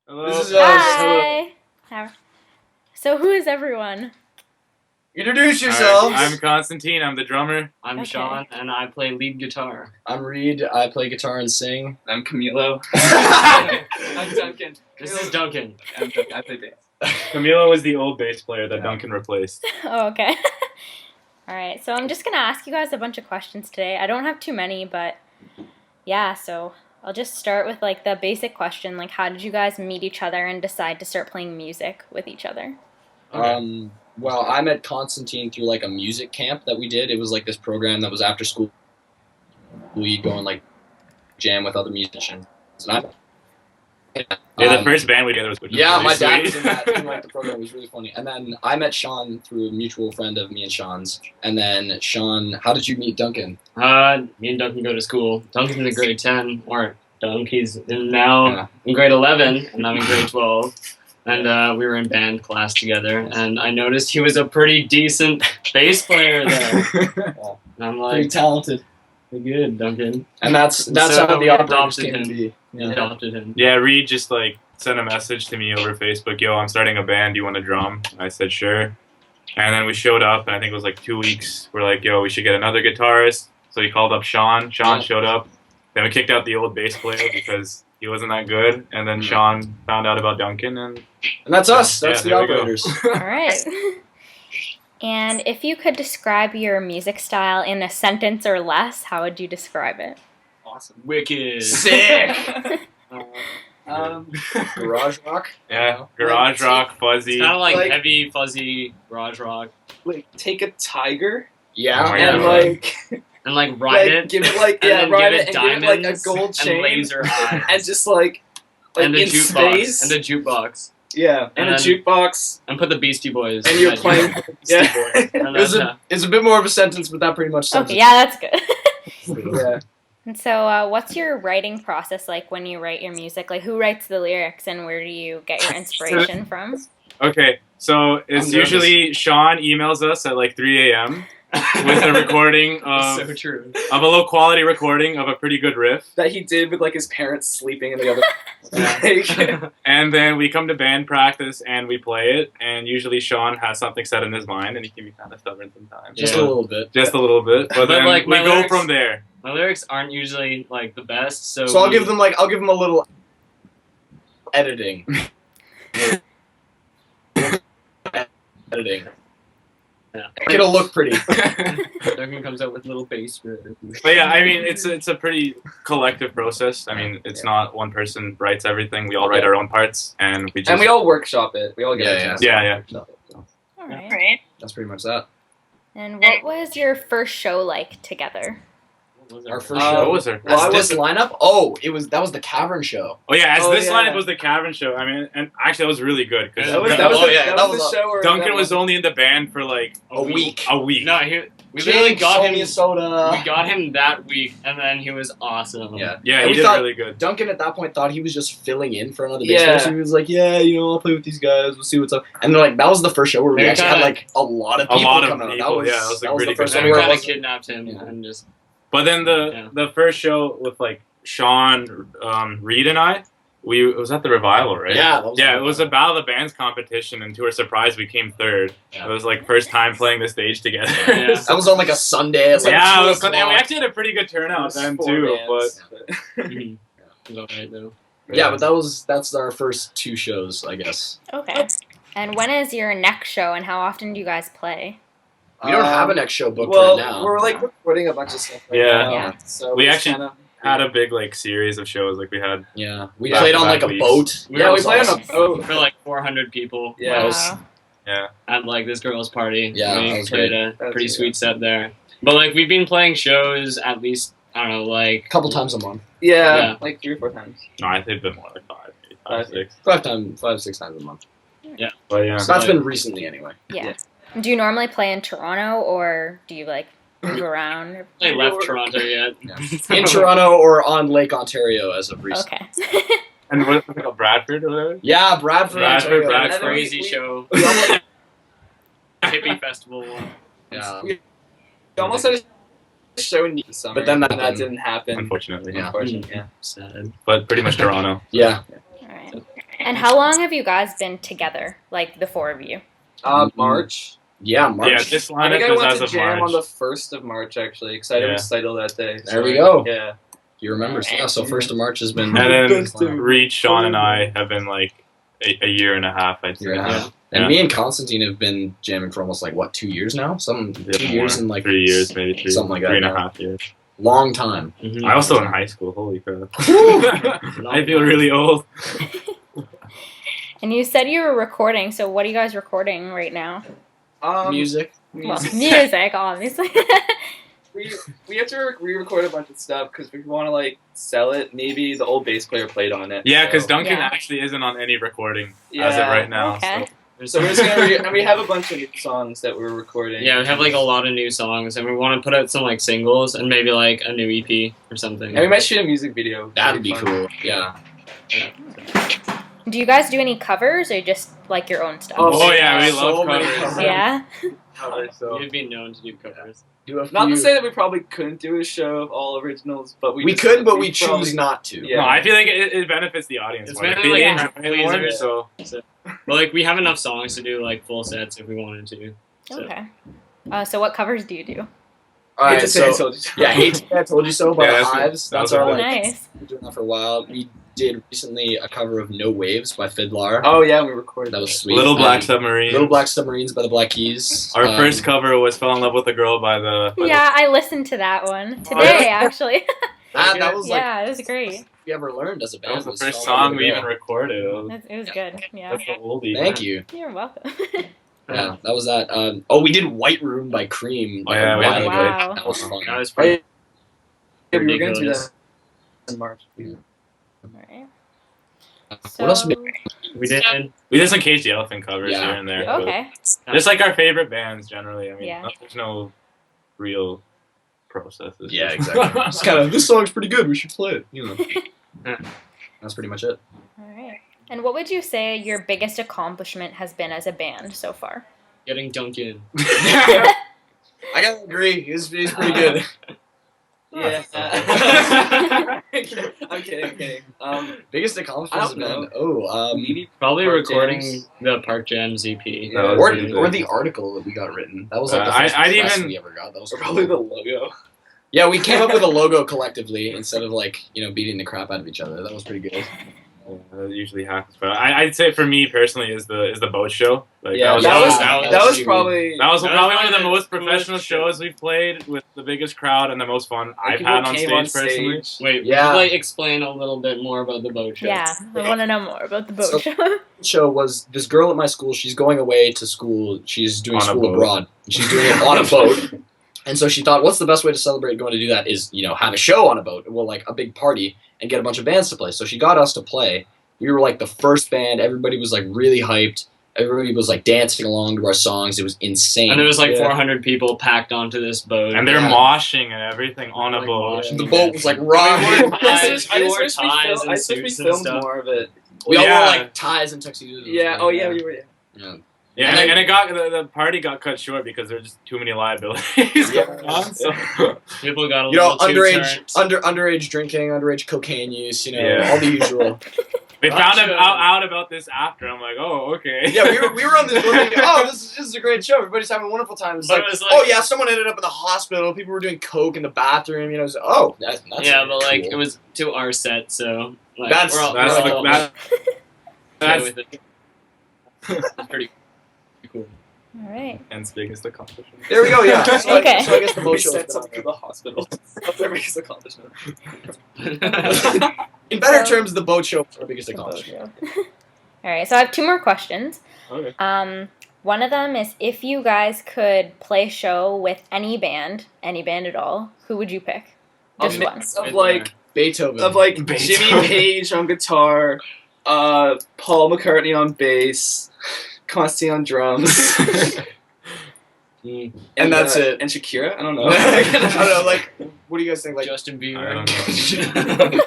Hello. This is us. Hi. So who is everyone? Introduce All yourselves. right, I'm Constantine. I'm the drummer. I'm Okay. Sean, and I play lead guitar. I'm Reed. I play guitar and sing. I'm Camilo. I'm Duncan. This is Duncan. I'm Duncan. I play bass. Camilo was the old bass player that Duncan replaced. Oh, okay. All right. So I'm just gonna ask you guys a bunch of questions today. I don't have too many, but yeah. So I'll just start with like the basic question, like how did you guys meet each other and decide to start playing music with each other? Well, I met Constantine through like a music camp that we did. It was like this program that was after school. We'd go and like jam with other musicians. And Yeah, the first band we did was yeah, really my dad sweet. was in that. In, like the program. It was really funny. And then I met Sean through a mutual friend of me and Sean's. And then Sean, how did you meet Duncan? Me and Duncan go to school. Duncan's in grade 10, or he's now in grade 11, and I'm in grade 12. And we were in band class together, and I noticed he was a pretty decent bass player there. And I'm Pretty like, talented. good, Duncan. And that's So how we the operators adopted came to him. be. We adopted him. Yeah, Reed just like sent a message to me over Facebook. Yo, I'm starting a band. Do you want to drum? I said sure. And then we showed up, and I think it was like 2 weeks. We're like, yo, we should get another guitarist. So he called up Sean. Sean showed up. Then we kicked out the old bass player because he wasn't that good. And then Sean found out about Duncan, and that's us. That's Yeah, the there we go. operators. All right. And if you could describe your music style in a sentence or less, how would you describe it? Awesome. Wicked. Sick. Garage rock. yeah, garage rock, fuzzy. It's kind of like, Like- heavy, fuzzy garage rock, Like, take a tiger Yeah. Oh, and yeah. like, and like ride like it, give it like and yeah, then ride give it it and give it like a diamonds gold and chain laser eyes, and just like and the in jukebox, space and the jukebox, yeah, and a then- jukebox and put the Beastie Boys. and in you're that playing jukebox. yeah. And It's that's, it's a bit more of a sentence, but that pretty much sums Okay, yeah, that's good. it. Yeah. And so, what's your writing process like when you write your music? Like, who writes the lyrics, and where do you get your inspiration from? Okay, so it's I'm nervous. usually Sean emails us at like 3 a.m. with a recording so of true. a low quality recording of a pretty good riff. that he did with like his parents sleeping in the other. Like, And then we come to band practice and we play it. And usually Sean has something set in his mind, and he can be kind of stubborn sometimes. Just Yeah. a little bit. Just a little bit, but But, then like, we my go lyrics- from there. My lyrics aren't usually like the best, so So I'll give them a little editing. Editing. Yeah. It'll look pretty. Duncan comes out with little bass riffs. But yeah, I mean, it's a pretty collective process. I mean, it's not one person writes everything. We all write our own parts, and we just and we all workshop it. We all get Yeah, a chance. yeah. All right. That's pretty much that. And what was your first show like together? Our first Um, show. What was there? Well, I As this lineup? Oh, that was the Cavern show. Oh yeah, as Oh, this yeah. lineup was the Cavern show. I mean, and actually that was really good because That was Oh, that was, yeah, that that was was the show where Duncan that was only in the band for like A week. A week. No, we literally Jake, got sold him. me a soda. We got him that week, and then he was awesome. Yeah. Yeah, And he we did thought- really good. Duncan at that point thought he was just filling in for another bass Yeah. player. So he was like, "Yeah, I'll play with these guys. We'll see what's up." And then like that was the first show where we They actually kinda- had like a lot of A people lot of coming out. people, That was, yeah, that was, like, the really first good. one We where kind it of was kidnapped him Yeah. and just But then the first show with like Sean, Reed, and I, it was at the Revival, right? Yeah, that was Yeah, it was a Battle of the Bands competition, and to our surprise, we came third. Yeah. It was like first time playing the stage together. Yeah. That was on like a Sunday. It was, like, yeah, 2 it was, and we o'clock. actually had a pretty good turnout then four too. bands, But it was alright though. Yeah, but that's our first 2 shows, I guess. Okay. And when is your next show, and how often do you guys play? We don't have a next show booked Well, right now. we're like recording a bunch of stuff. Right Yeah. now, Yeah. So We just actually kinda, had a big like series of shows. Like we had Yeah, we Back played to on back like a weeks. boat. Yeah, we That played was on a awesome. boat. For like 400 people Yeah. That was- yeah. at like this girl's party. Yeah, we that was played great. a That's pretty good. sweet set there. But like we've been playing shows at least I don't know like a couple times a month. Yeah, Yeah. like 3 or 4 times. No, I think a bit more like maybe five, Five. 6. 6 times a month. But yeah, So that's been recently anyway. Yeah. Yeah. Do you normally play in Toronto, or do you like move around? I left Toronto yet. Yeah. In Toronto or on Lake Ontario as of recent. Okay. and what was it called, Bradford or whatever? Yeah, Bradford, Bradford, Ontario. Bradford. And then Crazy we- show. We almost, Hippie festival. Yeah. we almost had a show in the summer, But then that and that didn't happen. Unfortunately, Yeah. Unfortunately, yeah. Sad. but pretty much Toronto. Yeah. All right. And how long have you guys been together, like the four of you? March. Yeah, March. Yeah, this I think lineup I is went as to of Jam on March. the 1st of March, actually, because I had a Yeah. recital that day. There we go. Yeah. You remember? Yeah, so 1st of March has been. And then Best of- Reed, Sean, and I have been like a year and a half, I'd say. Year and a half. Yeah. And me and Constantine have been jamming for almost 2 years now. Some Yeah, 2 years more. and 3 years, maybe three, something like that, 3.5 years. long time. Mhm. I was still in high school. Holy crap! I feel really old. And you said you were recording, so what are you guys recording right now? Music. Well, music, obviously. We have to re-record a bunch of stuff because we want to sell it. Maybe the old bass player played on it. Yeah, because so. Duncan Yeah. actually isn't on any recording Yeah. as of right now. Okay. So we're just gonna and we have a bunch of new songs that we're recording. Yeah, we have a lot of new songs, and we want to put out some singles and maybe a new EP or something. And we might shoot a music video. That'd be fun. cool. Yeah. Do you guys do any covers or just like your own stuff? Oh, yeah, we So love many covers. covers. Yeah. So You'd be known to do covers. Do a Not to few- say that we probably couldn't do a show of all originals, but we just- could, but we probably- choose not to. Yeah. no, I feel like it benefits the audience It's more. mainly They like enjoy it more, pleasers. so But we have enough songs to do full sets if we wanted to. So. Okay. So what covers do you do? All Hate right. to say I So told you. yeah, hate to say I told you so. By Yeah, the that's- Hives. that That's was our a Oh, good- nice. We've been doing that for a while. We did recently a cover of No Waves by Fiddlar. Oh yeah, we recorded. That was sweet. Little Black Um, Submarine. Little Black Submarines by the Black Keys. Our first cover was "Fell in Love with a Girl" by the. Yeah, I listened to that one Oh, today, actually. that was Yeah, it was great. we ever learned as a band. That was the first Fell in Love song with we a even Girl. recorded. It was good. Yeah. That's the oldie. Thank you. You're welcome. Yeah, that was that. We did White Room by Cream. Oh, yeah, a we while had ago. Wow. That was fun. That was Oh, yeah, pretty we were gonna do ridiculous. that in March. Alright. What else? We did. We did some Cage the Elephant covers Yeah. here and there. but Okay. Just like our favorite bands generally. I mean, Yeah. there's no real process. It's Yeah, just- exactly. Just kind of, this song's pretty good. We should play it. You know. That's pretty much it. Alright. And what would you say your biggest accomplishment has been as a band so far? Getting Duncan. I gotta agree. He's pretty good. Yeah. I'm kidding. Biggest I accomplishment don't has know. been Maybe Probably Park recording Jams. the Park Jams EP. Yeah. That was or, pretty or big. the article that we got written. That was like the I- first I'd press even- we ever got. That was probably cool. the logo. Yeah, we came up with a logo collectively instead of beating the crap out of each other. That was pretty good. That usually happens, but I'd say for me personally is the boat show. Like Yeah, that was that was pretty probably that was That was probably one of the probably most the professional coolest show. shows we've played with the biggest crowd and the most fun I've people had on came stage personally. Wait, Yeah. would you explain a little bit more about the boat show? Yeah, I want to know more about the boat So- show. Show was this girl at my school. She's going away to school. She's doing On a school boat. abroad. She's doing it on a boat. And so she thought, what's the best way to celebrate going to do that is, have a show on a boat. Well, like a big party and get a bunch of bands to play. So she got us to play. We were like the first band. Everybody was like really hyped. Everybody was like dancing along to our songs. It was insane. And there was Yeah. 400 people packed onto this boat. And they're Yeah. moshing and everything on a Like boat. moshing. The boat was like I rocking. wore I ties. just We wish wore we ties filmed- and I just wish we suits and filmed stuff. more of it. We all Yeah. wore like ties and tuxedos. Yeah. Oh yeah, we were. Yeah. Yeah, And and it got the party got cut short because there were just too many liabilities Yeah. going on. So People got a You know, little too underage, turned. underage drinking, underage cocaine use. Yeah. All the usual. we Oh, found sure. out about this after. I'm like, oh, okay. Yeah, we were on this boat thinking, oh, this is a great show. Everybody's having a wonderful time. It's But like, it was like- oh yeah, someone ended up in the hospital. People were doing coke in the bathroom. It was, oh, that's Yeah, but cool. it was to our set, so That's- we're all, That's we're the, all that, okay that's with it. It's pretty cool. Alright. Ben's biggest accomplishment. There we go. Yeah. So, Okay. so I guess the We boat show. set up to the hospital. That's our biggest accomplishment. In better terms, the boat show was our biggest accomplishment. Alright, so I have two more questions. Okay. One of them is if you guys could play a show with any band at all, who would you pick? Just one. Of like Beethoven. Beethoven. Jimmy Page on guitar, Paul McCartney on bass, Constantine on drums, And that's it. And Shakira. I don't know. I don't know. Like, what do you guys think? Like, Justin I Bieber. don't know.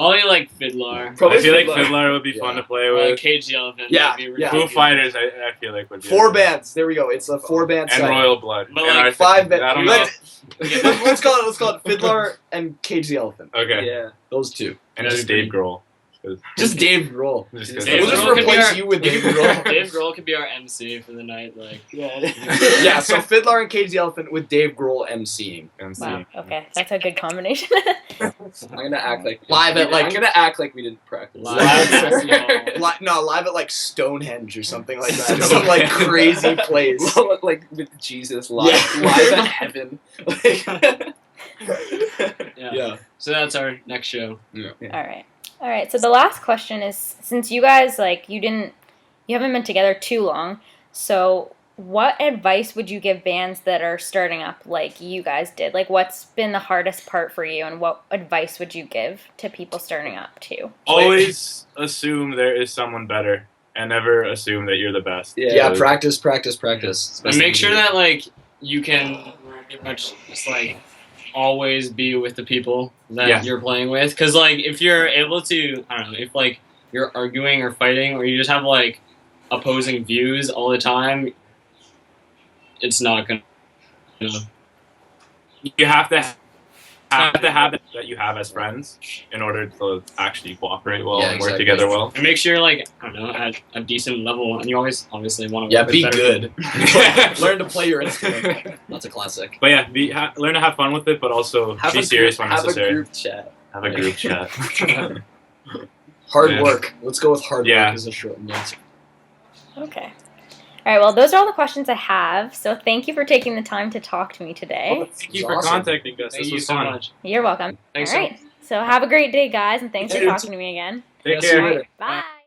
Only like Fiddler. Probably I feel like Fiddler. Fiddler would be fun Yeah. to play with. Cage the Elephant. Yeah, would be yeah. Foo ridiculous. Fighters, I feel like would be four a- bands. There we go. It's a 4-band and set. Royal Blood. But And like our- 5 bands. I don't know. Let's call it Fiddler and Cage the Elephant. Okay. Yeah. Those two. And just Dave Grohl. Just Dave Grohl. Just We'll Dave just Grohl could be replace our- you with Dave Grohl. Dave Grohl could be our MC for the night. Like, Yeah, so Fiddler and Cage the Elephant with Dave Grohl emceeing. MC. Wow. Okay, that's a good combination. I'm gonna act like Live at, like- I'm gonna act like we didn't practice. Live at Live at like Stonehenge or something like that. Some like crazy place. Like with Jesus live, Yeah. live at heaven. yeah. So that's our next show. All right. So the last question is, since you guys you haven't been together too long, so what advice would you give bands that are starting up like you guys did? Like, what's been the hardest part for you, and what advice would you give to people starting up too? Always assume there is someone better, and never assume that you're the best. Yeah, practice. And make sure that like you can pretty much just like always be with the people that you're playing with. Because like if you're able to, I don't know, if like you're arguing or fighting, or you just have like opposing views all the time, it's not gonna. You have to have that you have as friends in order to actually cooperate well and work together well. And make sure you're like, I don't know, at a decent level, and you always obviously want to Yeah, work be with good. Learn to play your instrument. That's a classic. But yeah, learn to have fun with it, but also be serious when Have a necessary. group chat. Have a group chat. Hard Yeah. work. Let's go with hard Yeah. work as a short answer. Okay. All right. Well, those are all the questions I have. So thank you for taking the time to talk to me today. Thank you for Awesome. contacting us. Thank This you was so fun. much. You're welcome. Thanks all right. So have a great day, guys, and thanks for You too. talking to me again. Take Yeah, see you care. later. Bye.